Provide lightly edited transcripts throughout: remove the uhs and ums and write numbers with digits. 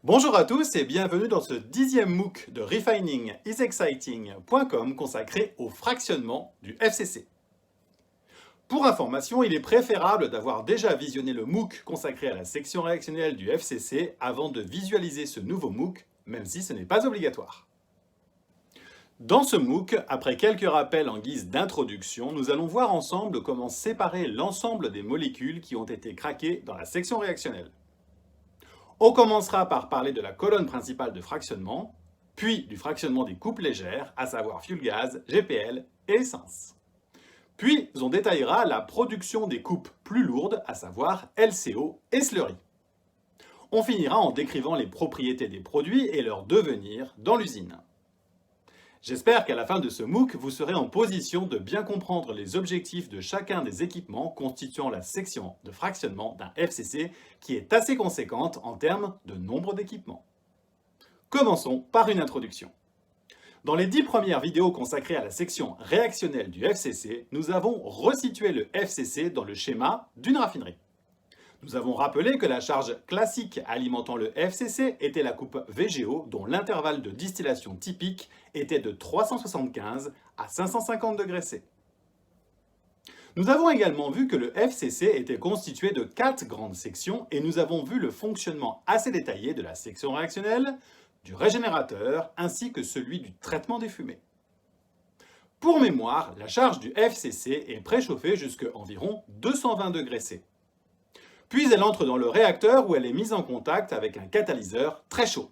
Bonjour à tous et bienvenue dans ce 10e MOOC de refiningisexciting.com consacré au fractionnement du FCC. Pour information, il est préférable d'avoir déjà visionné le MOOC consacré à la section réactionnelle du FCC avant de visualiser ce nouveau MOOC, même si ce n'est pas obligatoire. Dans ce MOOC, après quelques rappels en guise d'introduction, nous allons voir ensemble comment séparer l'ensemble des molécules qui ont été craquées dans la section réactionnelle. On commencera par parler de la colonne principale de fractionnement, puis du fractionnement des coupes légères, à savoir fuel gaz, GPL et essence. Puis on détaillera la production des coupes plus lourdes, à savoir LCO et slurry. On finira en décrivant les propriétés des produits et leur devenir dans l'usine. J'espère qu'à la fin de ce MOOC, vous serez en position de bien comprendre les objectifs de chacun des équipements constituant la section de fractionnement d'un FCC qui est assez conséquente en termes de nombre d'équipements. Commençons par une introduction. Dans les 10 premières vidéos consacrées à la section réactionnelle du FCC, nous avons resitué le FCC dans le schéma d'une raffinerie. Nous avons rappelé que la charge classique alimentant le FCC était la coupe VGO dont l'intervalle de distillation typique était de 375 à 550 degrés C. Nous avons également vu que le FCC était constitué de 4 grandes sections et nous avons vu le fonctionnement assez détaillé de la section réactionnelle, du régénérateur ainsi que celui du traitement des fumées. Pour mémoire, la charge du FCC est préchauffée jusqu'à environ 220 degrés C. Puis elle entre dans le réacteur où elle est mise en contact avec un catalyseur très chaud.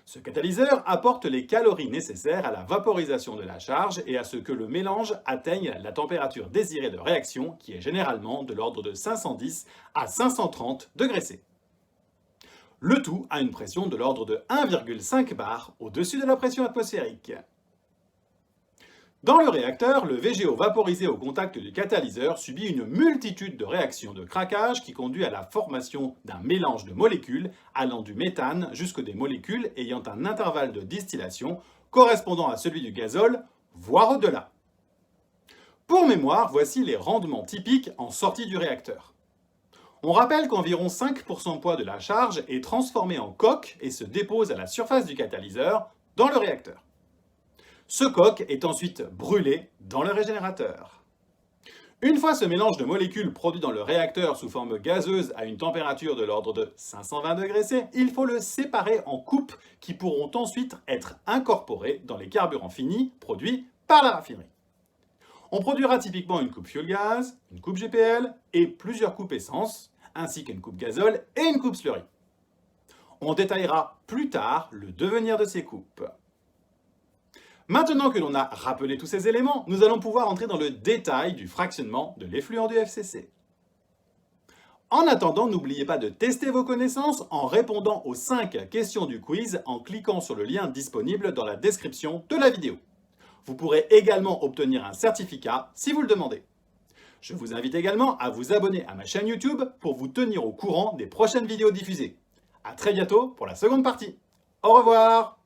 Ce catalyseur apporte les calories nécessaires à la vaporisation de la charge et à ce que le mélange atteigne la température désirée de réaction qui est généralement de l'ordre de 510 à 530 degrés C. Le tout à une pression de l'ordre de 1,5 bar au-dessus de la pression atmosphérique. Dans le réacteur, le VGO vaporisé au contact du catalyseur subit une multitude de réactions de craquage qui conduit à la formation d'un mélange de molécules allant du méthane jusqu'à des molécules ayant un intervalle de distillation correspondant à celui du gazole, voire au-delà. Pour mémoire, voici les rendements typiques en sortie du réacteur. On rappelle qu'environ 5% poids de la charge est transformé en coque et se dépose à la surface du catalyseur dans le réacteur. Ce coque est ensuite brûlé dans le régénérateur. Une fois ce mélange de molécules produit dans le réacteur sous forme gazeuse à une température de l'ordre de 520 degrés C, il faut le séparer en coupes qui pourront ensuite être incorporées dans les carburants finis produits par la raffinerie. On produira typiquement une coupe fuel gaz, une coupe GPL et plusieurs coupes essence, ainsi qu'une coupe gazole et une coupe slurry. On détaillera plus tard le devenir de ces coupes. Maintenant que l'on a rappelé tous ces éléments, nous allons pouvoir entrer dans le détail du fractionnement de l'effluent du FCC. En attendant, n'oubliez pas de tester vos connaissances en répondant aux 5 questions du quiz en cliquant sur le lien disponible dans la description de la vidéo. Vous pourrez également obtenir un certificat si vous le demandez. Je vous invite également à vous abonner à ma chaîne YouTube pour vous tenir au courant des prochaines vidéos diffusées. À très bientôt pour la seconde partie. Au revoir!